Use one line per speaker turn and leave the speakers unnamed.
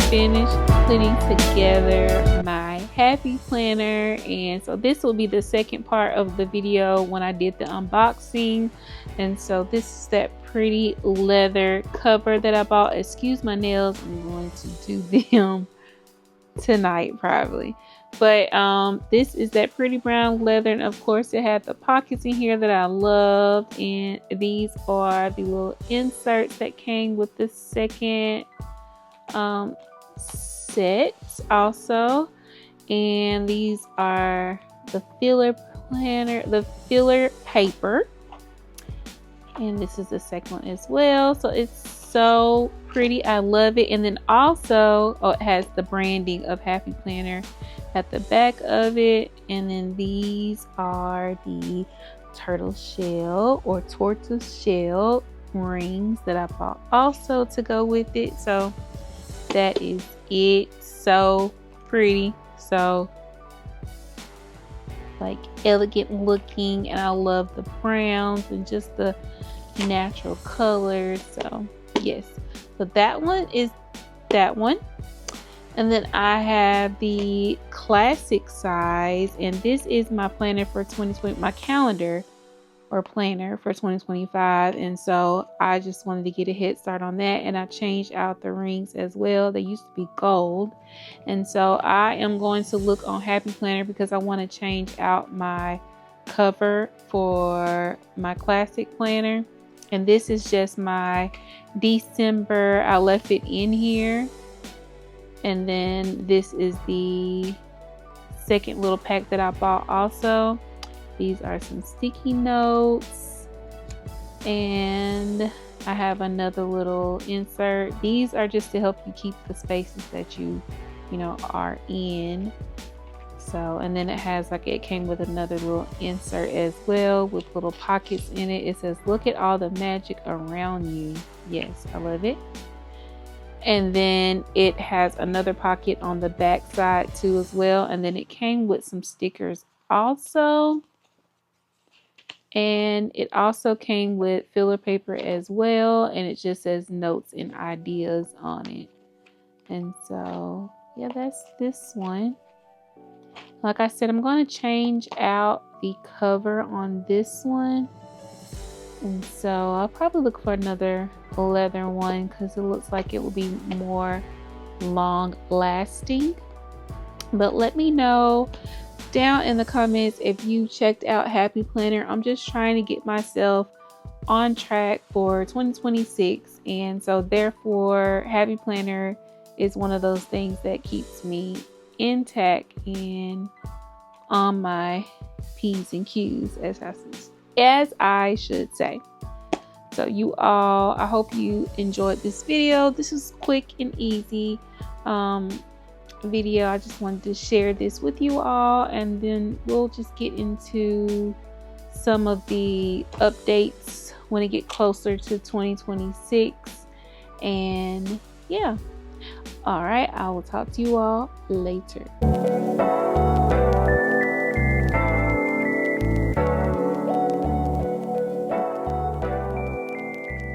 finished putting together my happy planner, and so this will be the second part of the video when I did the unboxing. And so this is that pretty leather cover that I bought. Excuse my nails, I'm going to do them tonight probably. But this is that pretty brown leather, and of course it had the pockets in here that I love, and these are the little inserts that came with the second set also. And these are the filler planner, the filler paper, and this is the second one as well. So it's so pretty, I love it. And then also it has the branding of Happy Planner at the back of it. And then these are the turtle shell or tortoise shell rings that I bought also to go with it. So that is it. So pretty, so like elegant looking, and I love the browns and just the natural colors. So yes, so that one is that one. And then I have the classic size, and this is my planner for 2020, my calendar or planner for 2025. And so I just wanted to get a head start on that, and I changed out the rings as well. They used to be gold, and so I am going to look on Happy Planner because I want to change out my cover for my classic planner. And this is just my December, I left it in here. And then this is the second little pack that I bought also. These are some sticky notes, and I have another little insert. These are just to help you keep the spaces that you know are in. So, and then it has like, it came with another little insert as well with little pockets in it. It says, "Look at all the magic around you." Yes, I love it. And then it has another pocket on the back side too as well. And then it came with some stickers also. And it also came with filler paper as well. And it just says notes and ideas on it. And so, yeah, that's this one. Like I said, I'm going to change out the cover on this one. And so I'll probably look for another leather one because it looks like it will be more long lasting. But let me know down in the comments if you checked out Happy Planner. I'm just trying to get myself on track for 2026, and so therefore Happy Planner is one of those things that keeps me intact and on my P's and Q's, as I should say. So you all, I hope you enjoyed this video. This is quick and easy video. I just wanted to share this with you all, and then we'll just get into some of the updates when it get closer to 2026. And yeah, all right, I will talk to you all later.